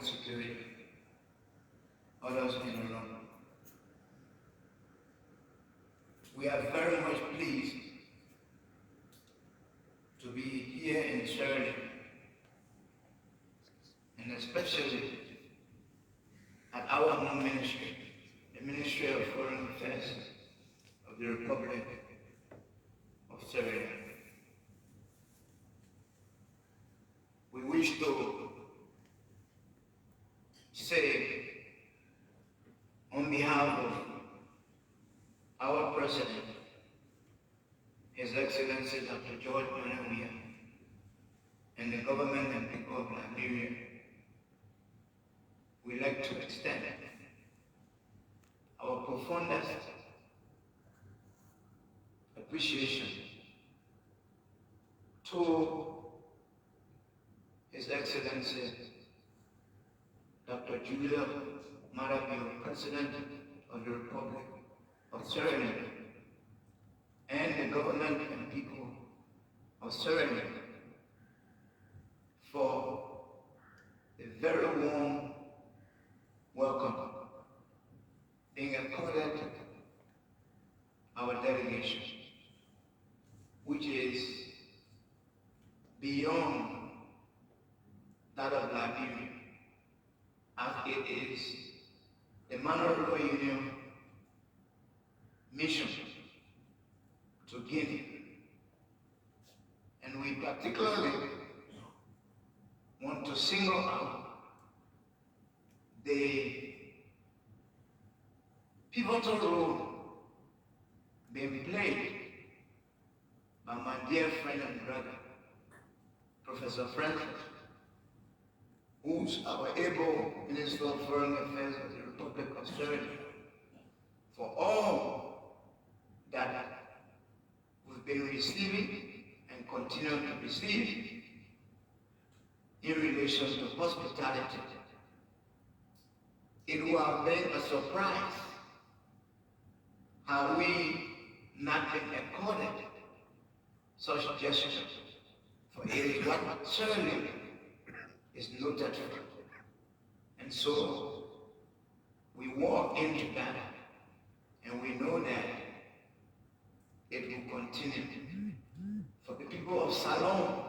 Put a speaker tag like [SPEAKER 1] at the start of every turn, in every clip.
[SPEAKER 1] security, others in the room. We are very much pleased to be here in Sierra Leone, and especially at our home ministry, the Ministry of Foreign Affairs of the Republic of Sierra Leone. We wish to say on behalf of our President, His Excellency Dr. George Kemayah, and the government and people of Liberia, we'd like to extend our profoundest appreciation to His Excellency Dr. Julia Marabio, President of the Republic of Sierra Leone, and the government and people of Sierra Leone for the very warm welcome being accorded our delegation, which is beyond that of Liberia, as it is the Manoroba Union mission to Guinea. And we particularly want to single out the pivotal role being played by my dear friend and brother, Professor Francis, who's our able Minister of Foreign Affairs of the Republic of Sierra Leone, for all that we've been receiving and continue to receive in relation to hospitality. It will have been a surprise how we not been accorded such gestures, for it is what Sierra Leone is noted for. And so we walk into that, and we know that it will continue. For the people of Salon,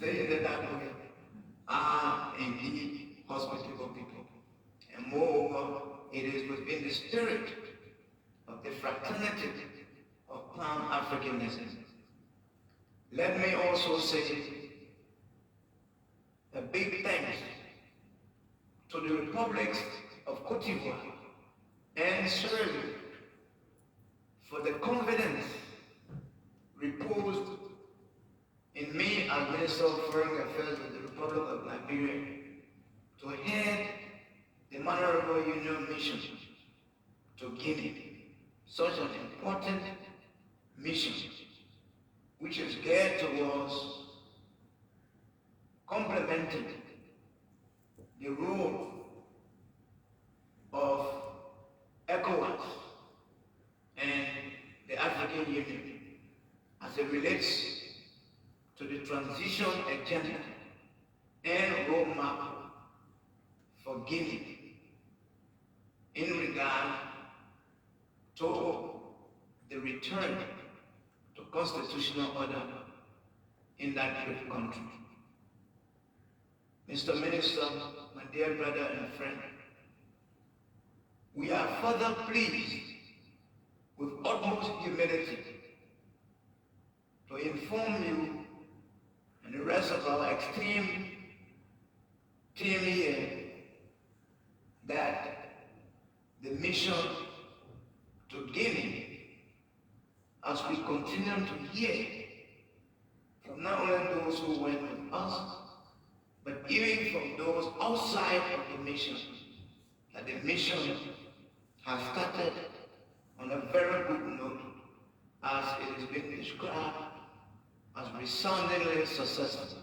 [SPEAKER 1] saying that we are indeed hospitable people. And moreover, it is within the spirit of the fraternity of Pan-Africanism. Let me also say a big thanks to the republics of Cote d'Ivoire and Sierra Leone for the confidence reposed in me as Minister of Foreign Affairs of the Republic of Liberia to head the Manoroba Union mission to Guinea, such an important mission which is geared towards complementing the role of ECOWAS and the African Union as it relates to the transition agenda and roadmap for Guinea in regard to the return to constitutional order in that great country. Mr. Minister, my dear brother and friend, we are further pleased with utmost humility to inform you and the rest of our extreme team here that the mission to Guinea, as we continue to hear from not only those who went with us, but even from those outside of the mission, that the mission has started on a very good note, as it has been described as resoundingly successful.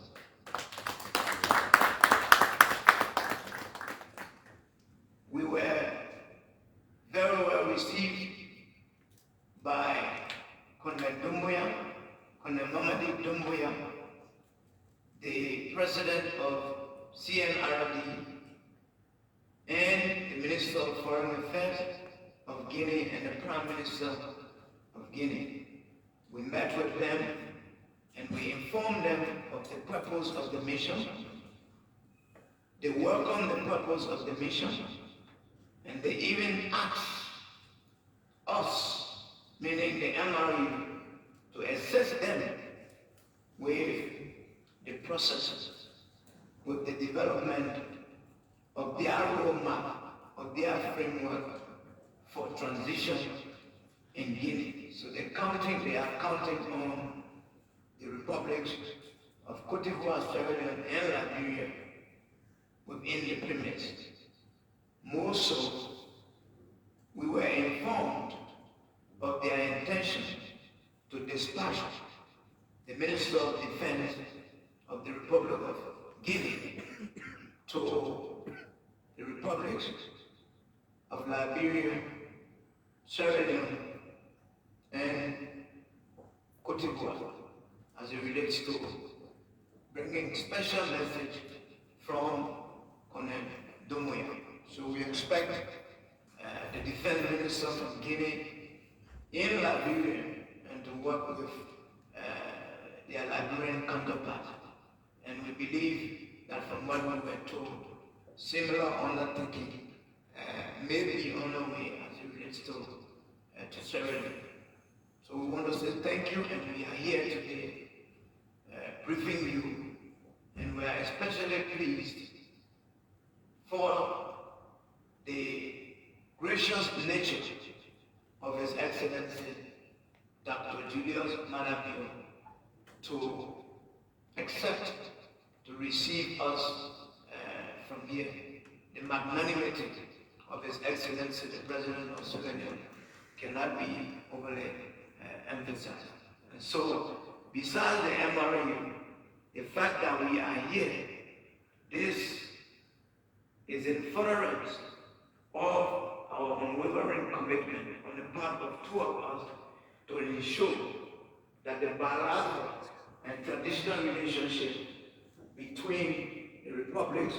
[SPEAKER 1] We were very well received by Colonel Mamadi Doumbouya, the president of CNRD, Guinea and the Prime Minister of Guinea. We met with them and we informed them of the purpose of the mission. They welcomed the purpose of the mission, and they even asked us, meaning the MRU, to assist them with the process, with the development of their roadmap, of their framework for transition in Guinea. So they are counting on the republics of Cote d'Ivoire, Sierra Leone, and Liberia within the premise. More so, we were informed of their intention to dispatch the Minister of Defense of the Republic of Guinea to the republics of Liberia, Sierra Leone, and Cote d'Ivoire, as it relates to bringing special message from Colonel Domoya. So we expect the Defense Minister from Guinea in Liberia and to work with their Liberian counterpart. And we believe that from what we were told, similar undertaking may be on the way as it relates to Sierra Leone. So we want to say thank you, and we are here today briefing you, and we are especially pleased for the gracious nature of His Excellency Dr. Julius Malapio to accept to receive us from here. The magnanimity of His Excellency the President of Sierra Leone cannot be overly emphasized. And so, besides the MRU, the fact that we are here, this is in furtherance of our unwavering commitment on the part of two of us to ensure that the bilateral and traditional relationship between the republics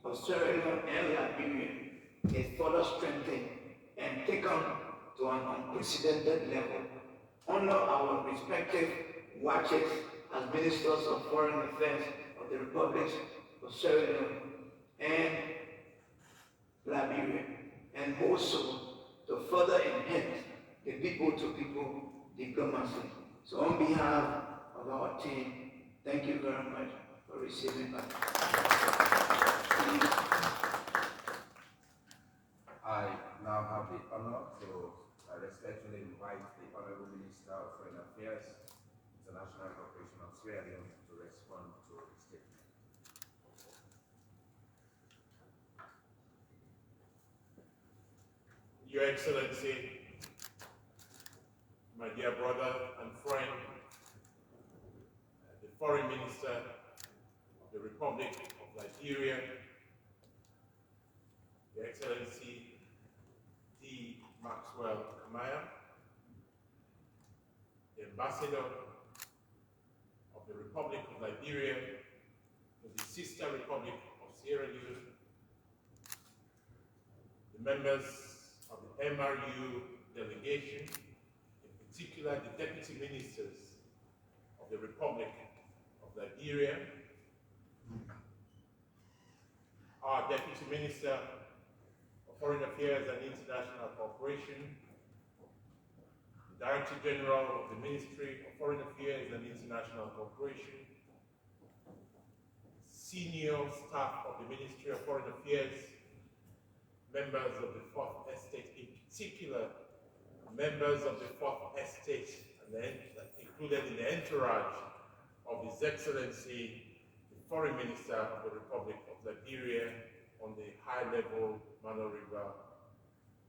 [SPEAKER 1] of Sierra Leone and Liberia is further strengthened and taken to an unprecedented level under our respective watches as ministers of foreign affairs of the republics of Sierra Leone and Liberia, and also to further enhance the people-to-people diplomacy. So on behalf of our team, thank you very much for receiving us.
[SPEAKER 2] I now have the honor to respectfully invite the Honorable Minister of Foreign Affairs, International Cooperation of Sierra Leone to respond to the statement.
[SPEAKER 3] Your Excellency, my dear brother and friend, the Foreign Minister of the Republic of Liberia, Your Excellency Dee-Maxwell Kemayah, the Ambassador of the Republic of Liberia to the sister Republic of Sierra Leone, the members of the MRU delegation, in particular the Deputy Ministers of the Republic of Liberia, our Deputy Minister of Foreign Affairs and International Cooperation, the Director General of the Ministry of Foreign Affairs and International Cooperation, senior staff of the Ministry of Foreign Affairs, members of the Fourth Estate, in particular members of the Fourth Estate, and then included in the entourage of His Excellency, the Foreign Minister of the Republic of Liberia on the high-level Mano River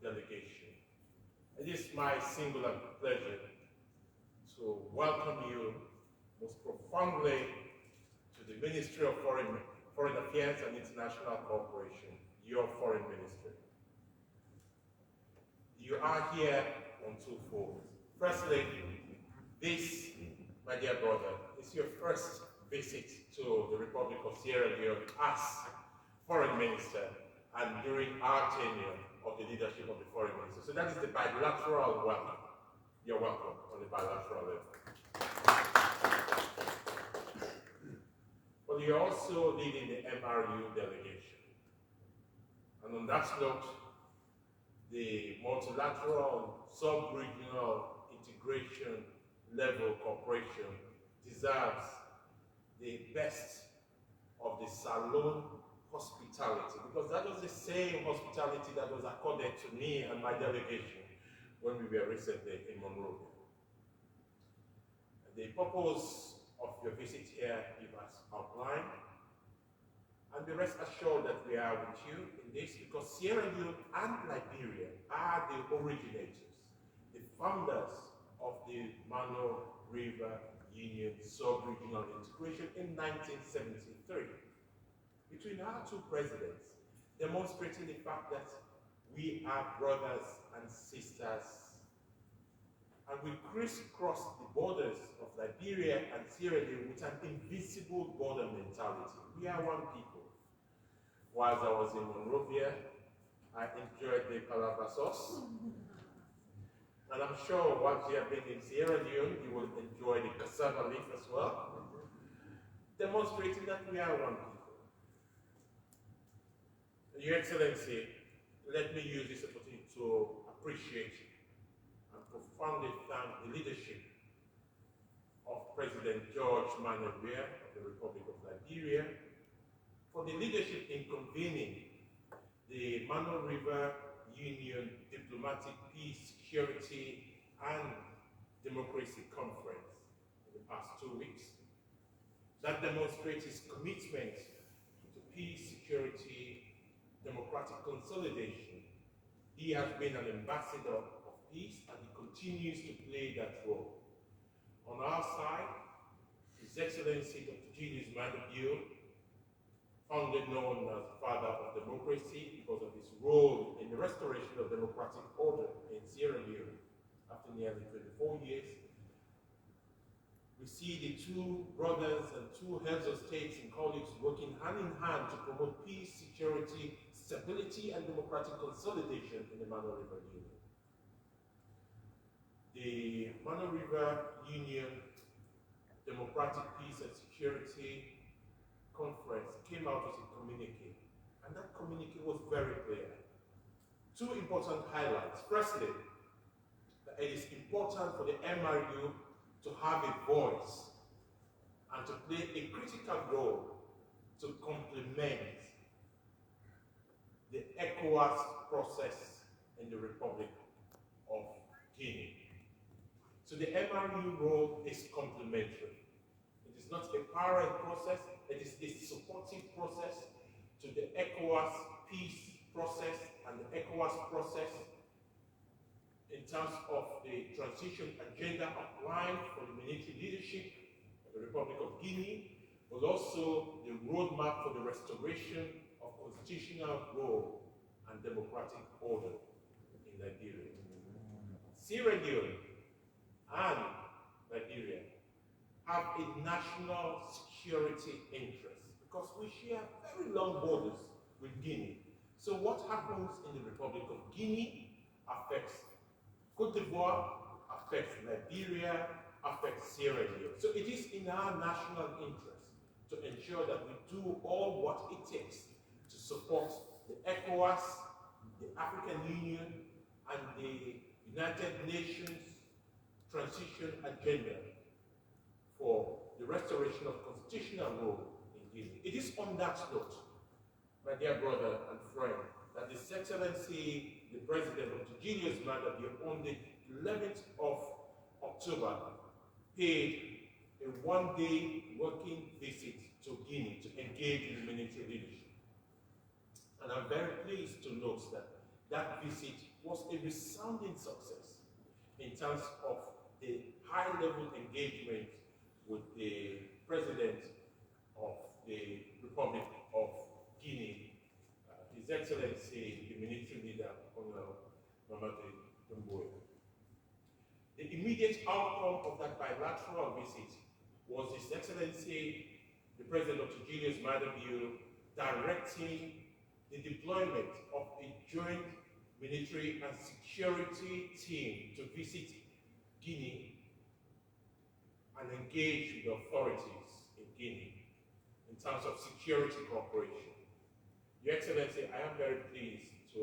[SPEAKER 3] delegation. It is my singular pleasure to welcome you most profoundly to the Ministry of Foreign Affairs and International Cooperation, your Foreign Ministry. You are here on twofold. Firstly, this, my dear brother, is your first visit to the Republic of Sierra Leone as Foreign Minister, and during our tenure of the leadership of the foreign minister. So that is the bilateral welcome. You're welcome on the bilateral level. But you're also leading the MRU delegation. And on that note, the multilateral, sub-regional integration level cooperation deserves the best of the Salon hospitality, because that was the same hospitality that was accorded to me and my delegation when we were recently in Monrovia. The purpose of your visit here you must outline, and be rest assured that we are with you in this, because Sierra Leone and Liberia are the originators, the founders of the Mano River Union sub-regional integration in 1973. Between our two presidents, demonstrating the fact that we are brothers and sisters, and we crisscross the borders of Liberia and Sierra Leone with an invisible border mentality. We are one people. Whilst I was in Monrovia, I enjoyed the cassava sauce. And I'm sure once you have been in Sierra Leone, you will enjoy the cassava leaf as well, demonstrating that we are one people. Your Excellency, let me use this opportunity to appreciate and profoundly thank the leadership of President George Manabuer of the Republic of Liberia for the leadership in convening the Mano River Union Diplomatic Peace, Security and Democracy Conference in the past 2 weeks. That demonstrates his commitment to peace, security, democratic consolidation. He has been an ambassador of peace and he continues to play that role. On our side, His Excellency Dr. Julius Maada, fondly known as Father of Democracy because of his role in the restoration of democratic order in Sierra Leone after nearly 24 years. We see the two brothers and two heads of states and colleagues working hand in hand to promote peace, security, stability, and democratic consolidation in the Mano River Union. The Mano River Union Democratic Peace and Security Conference came out with a communique, and that communique was very clear. Two important highlights. Firstly, that it is important for the MRU to have a voice and to play a critical role to complement the ECOWAS process in the Republic of Guinea. So the MRU role is complementary. It is not a parallel process, it is a supportive process to the ECOWAS peace process and the ECOWAS process in terms of the transition agenda outlined for the military leadership of the Republic of Guinea, but also the roadmap for the restoration of constitutional rule and democratic order in Liberia. Sierra Leone and Liberia have a national security interest because we share very long borders with Guinea. So what happens in the Republic of Guinea affects Côte d'Ivoire, affects Liberia, affects Sierra Leone. So it is in our national interest to ensure that we do all what it takes to support the ECOWAS, the African Union, and the United Nations transition agenda for the restoration of constitutional rule in Guinea. It is on that note, my dear brother and friend, that His Excellency, the President of Julius Maada, on the 11th of October, paid a one-day working visit to Guinea to engage in military leadership. And I'm very pleased to note that that visit was a resounding success in terms of the high-level engagement with the President of the Republic of Guinea, His Excellency, the military leader, Honorable Mamadi Doumbouya. The immediate outcome of that bilateral visit was His Excellency, the President of Julius Maada directing the deployment of a joint military and security team to visit Guinea and engage with the authorities in Guinea in terms of security cooperation. Your Excellency, I am very pleased to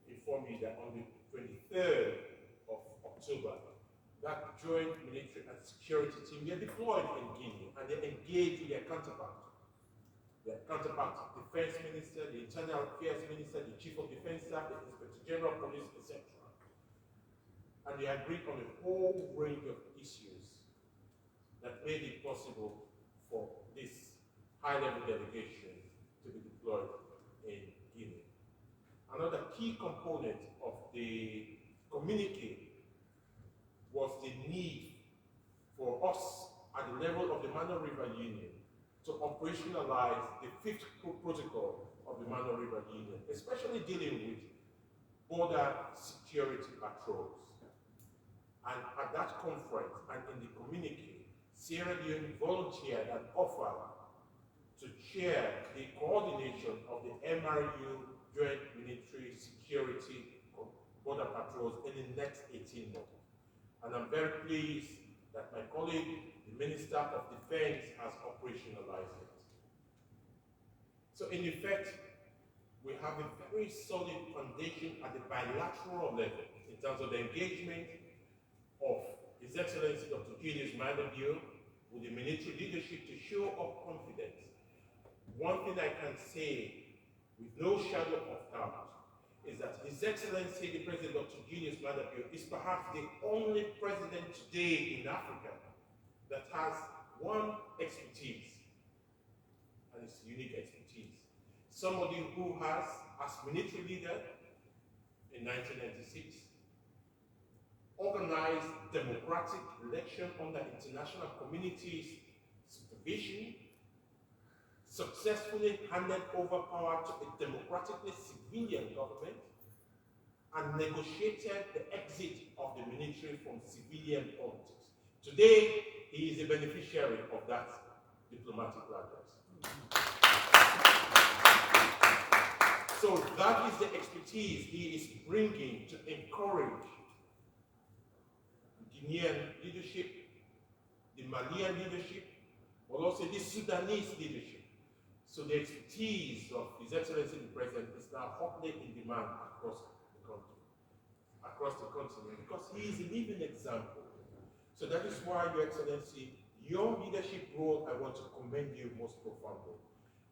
[SPEAKER 3] inform you that on the 23rd of October, that joint military and security team, they are deployed in Guinea and they engage with their counterpart, Defense Minister, the Internal Affairs Minister, the Chief of Defense Staff, the Inspector General of Police, etc. And they agreed on a whole range of issues that made it possible for this high-level delegation to be deployed in Guinea. Another key component of the communique was the need for us at the level of the Mano River Union to operationalize the fifth protocol of the Mano River Union, especially dealing with border security patrols. And at that conference and in the communique, Sierra Leone volunteered and offered to chair the coordination of the MRU Joint Military Security Border Patrols in the next 18 months. And I'm very pleased that my colleague, the Minister of Defense, has operationalized it. So in effect, we have a very solid foundation at the bilateral level in terms of the engagement of His Excellency Dr. Julius Maada with the military leadership to show up confidence. One thing I can say with no shadow of doubt is that His Excellency the President Dr. Julius Maada is perhaps the only president today in Africa that has one expertise, and it's unique expertise. Somebody who has, as military leader in 1996, organized democratic election under international community's supervision, successfully handed over power to a democratically civilian government, and negotiated the exit of the military from civilian politics. Today, he is a beneficiary of that diplomatic ladder. So that is the expertise he is bringing to encourage Guinean leadership, the Malian leadership, but also the Sudanese leadership. So the expertise of His Excellency the President is now hotly in demand across the continent, because he is a living example. So that is why, Your Excellency, your leadership role, I want to commend you most profoundly.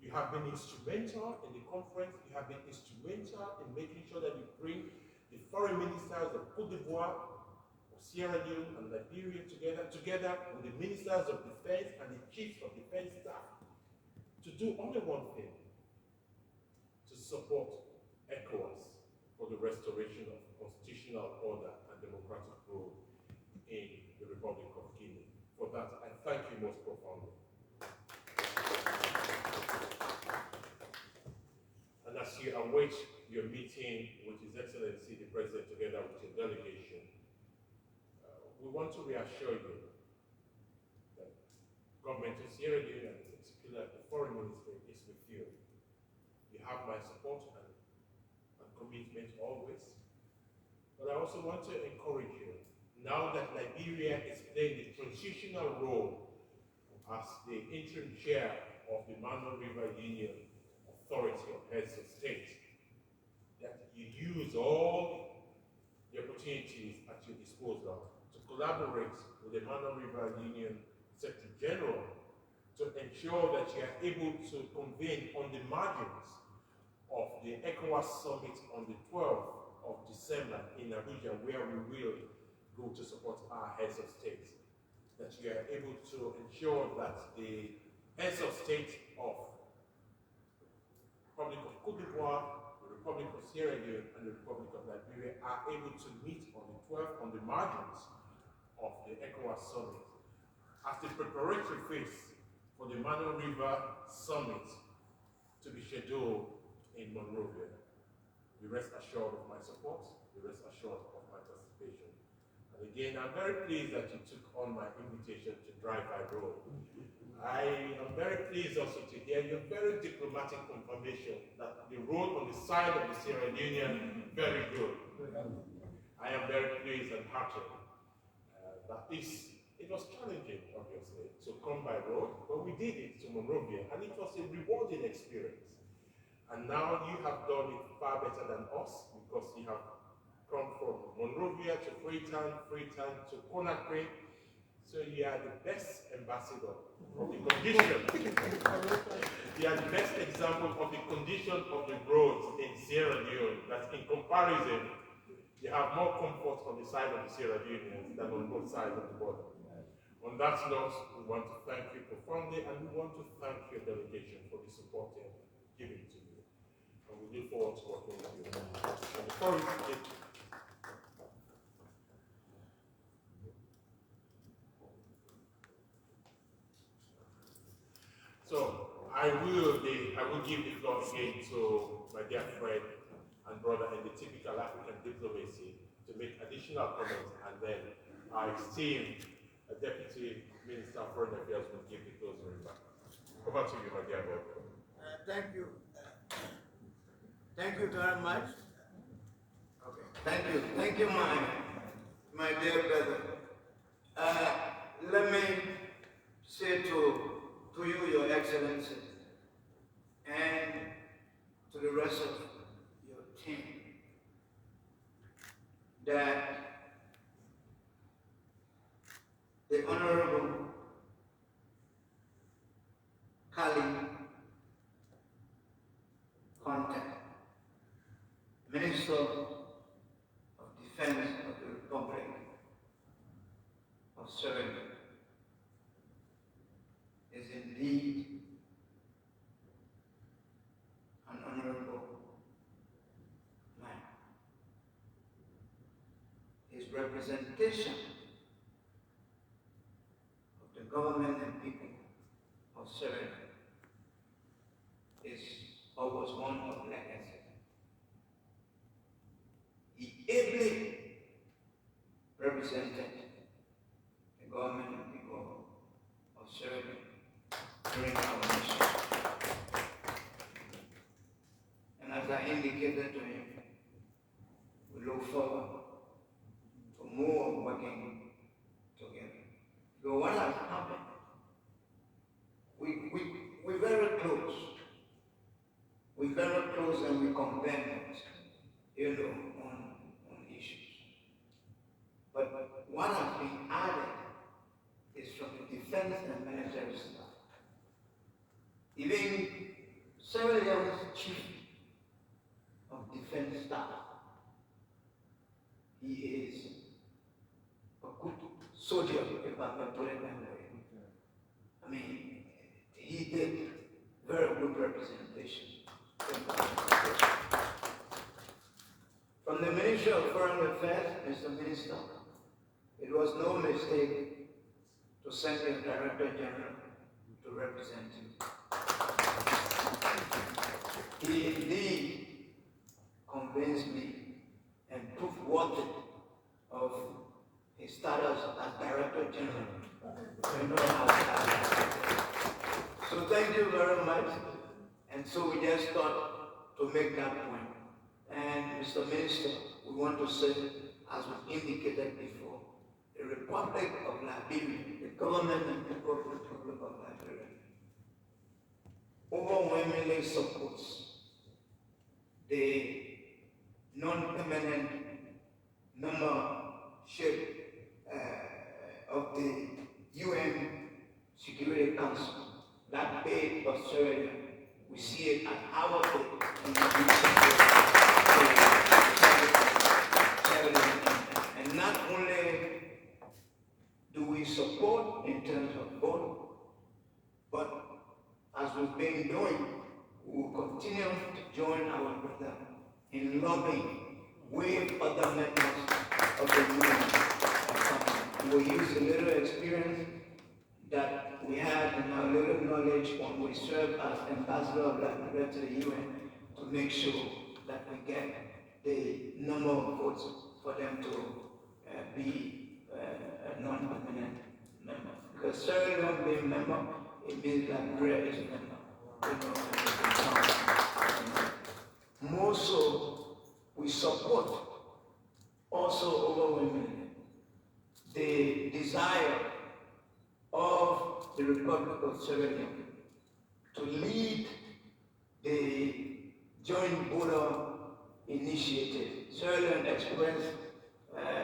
[SPEAKER 3] You have been instrumental in the conference. You have been instrumental in making sure that you bring the foreign ministers of Côte d'Ivoire, of Sierra Leone and Liberia together with the ministers of defense and the chiefs of defense staff to do only one thing: to support ECOWAS for the restoration of constitutional order and democratic rule in the Republic of Guinea. For that, I thank you most profoundly. And as you await your meeting with His Excellency the President together with your delegation, we want to reassure you that government of Sierra Leone, and in particular the Foreign Ministry, is with you. You have my support and commitment always. But I also want to encourage you, now that Liberia is playing the transitional role as the interim chair of the Mano River Union Authority of Heads of State, that you use all the opportunities at your disposal to collaborate with the Mano River Union Secretary General to ensure that you are able to convene on the margins of the ECOWAS Summit on the 12th of December in Abuja, where we will go to support our heads of state. That you are able to ensure that the heads of state of the Republic of Côte d'Ivoire, the Republic of Sierra Leone, and the Republic of Liberia are able to meet on the 12th on the margins of the ECOWAS Summit as the preparatory phase for the Mano River Summit to be scheduled in Monrovia. You rest assured of my support, you rest assured of my participation. And again, I'm very pleased that you took on my invitation to drive by road. I am very pleased also to hear your very diplomatic confirmation that the road on the side of the Sierra Leone very good. I am very pleased and happy that it was challenging, obviously, to come by road, but we did it to Monrovia, and it was a rewarding experience. And now you have done it far better than us, because you have come from Monrovia to Freetown to Conakry. So you are the best ambassador of the condition. You are the best example of the condition of the roads in Sierra Leone, that in comparison, you have more comfort on the side of the Sierra Leoneans than on both sides of the border. On that note, we want to thank you profoundly, and we want to thank your delegation for the support they have given to you. And we look forward to working with you. And before we begin, so I will give the floor again to my dear friend and brother in the typical African diplomacy to make additional comments, and then our esteemed Deputy Minister of Foreign Affairs will give the closing remarks. Over to you, my dear brother.
[SPEAKER 1] Thank you. Thank you very much. Okay. Thank you, my dear brother. Let me say to you, Your Excellency, and to the rest of your team, that the Honorable Kali Conte, Minister of Defense of the Republic of Sierra Leone, is indeed an honorable man. His representation of the government and people of Sierra Leone is always one of legacy. He ably represented the government and people of Sierra Leone during our mission. And as I indicated to him, we look forward to more working together. So what has happened? We're very close. We're very close, and we compare notes, on issues. But what has been added is from the defense and military staff. Even Sierra Leone's chief of defense staff, he is a good soldier, if I can put it that way. I mean, he did very good representation. From the Ministry of Foreign Affairs, Mr. Minister, it was no mistake to send your Director General to represent you. He indeed convinced me and proved worthy of his status as Director General. So thank you very much. And so we just thought to make that point. And Mr. Minister, we want to say, as we indicated before, the Republic of Liberia, the government and people of the Republic of Liberia, overwhelmingly supports the non-permanent membership of the UN Security Council, that bid of Sierra Leone. We see it as our bid, and not only do we support in terms of vote, but as we've been doing, we will continue to join our brother in lobbying with other members of the UN. We use a little experience that we had and our little knowledge when we served as ambassador of Liberia to the UN to make sure that we get the number of votes for them to be a non-permanent member. Because Sierra Leone being a member it means Liberia is a member. More so, we support also overwhelmingly the desire of the Republic of Sierra Leone to lead the Joint Border Initiative. Sierra Leone expressed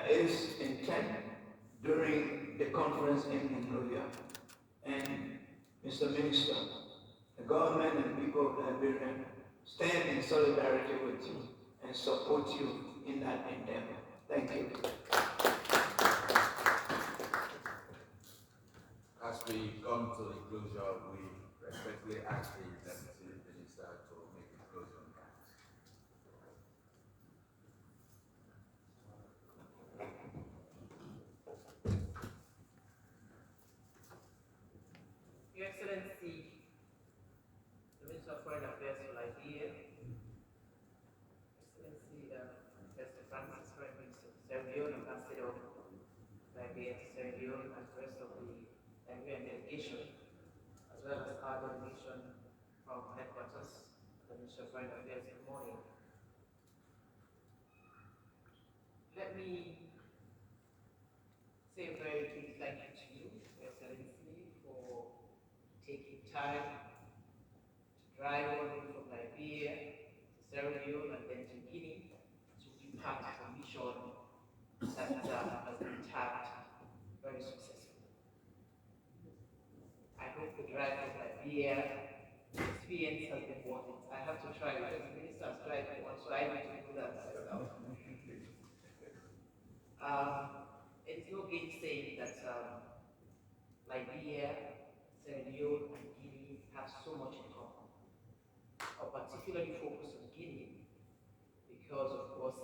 [SPEAKER 1] its intent during the conference in Liberia. And Mr. Minister, the government and people of Liberia stand in solidarity with you and support you in that endeavor. Thank you.
[SPEAKER 2] As we come to the closure, we respectfully ask the Deputy Minister to make a closing remarks.
[SPEAKER 4] Your Excellency, the Minister of Foreign Affairs for Liberia, Excellency, Mr. Francis, Prime Minister of Sierra Leone, Ambassador of Liberia to Sierra Leone, and the rest of the Liberian delegation, as well as our delegation from headquarters, the Minister of Foreign Affairs. Good morning. Let me say a very big thank you to you, Your Excellency, for taking time to drive all the way from Liberia to Sierra Leone and then to Guinea to be part of a mission that has been tagged very successful. I hope the drive from Liberia experience has been worth it. I have to try because the minister has tried it once, so I need to do that myself. It's no gainsaying that Liberia, Sierra Leone, and Guinea have so much in common. I'll particularly focus on Guinea because, of course,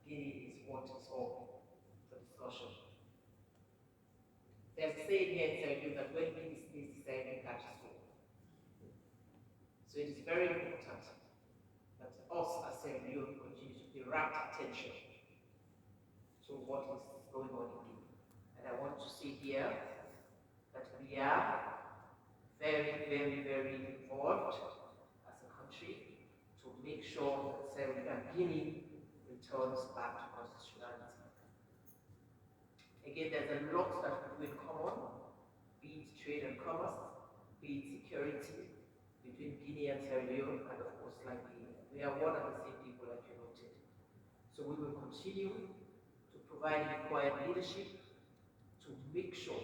[SPEAKER 4] Guinea is what is all for discussion. There's a saying here in Sierra Leone that when Guinea sneezes, Sierra Leone catches cold. So it is very important that us as Sierra Leone continue to pay rapt attention to what is going on in Guinea. And I want to say here that we are very, very, very involved as a country to make sure that Sierra Leone and Guinea returns back to constitutionality. Again, there's a lot that we do in common, be it trade and commerce, be it security between Guinea and Sierra Leone, and of course Liberia. We are one and the same people, like you noted. So we will continue to provide required leadership to make sure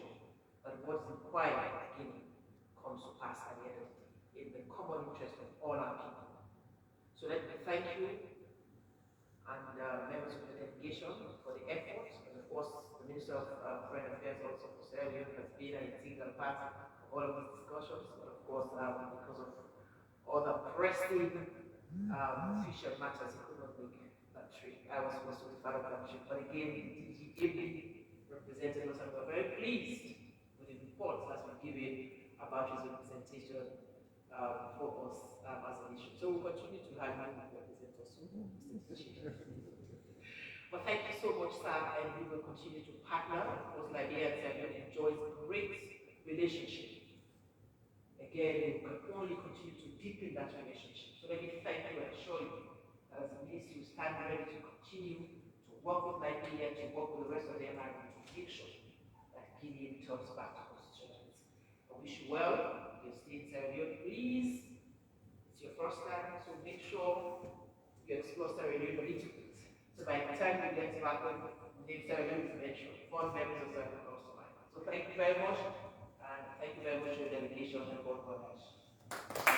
[SPEAKER 4] that what is required of Guinea comes to pass at the end of the day, in the common interest of all our people. So let me thank you and members of the delegation for the effort, and of course the Minister of Foreign Affairs also for Sierra Leone has been an integral part of all of these discussions, but of course because of other pressing official matters, he could not make that trip. I was supposed to be part of that trip, but again, he ably represented us, and we're very pleased with the reports that we've given about his representation for us as a nation. So we'll continue to have him represent us, Mr. But thank you so much, sir, and we will continue to partner. Of course, Liberia and Sierra Leone enjoys a great relationship. Again, we can only continue to deepen that relationship. So let me thank you and assure you that as a ministry, we stand ready to continue to work with Liberia, to work with the rest of the environment to make sure that Guinea returns back to constitutionality. I wish you well. You're still in Sierra Leone, please. It's your first time, so make sure you explore Sierra Leone a little bit. So by the time you get back on the Sierra Leone convention, fond memories of Sierra Leone comes to mind. So thank you very much, and thank you very much for your delegation and God bless.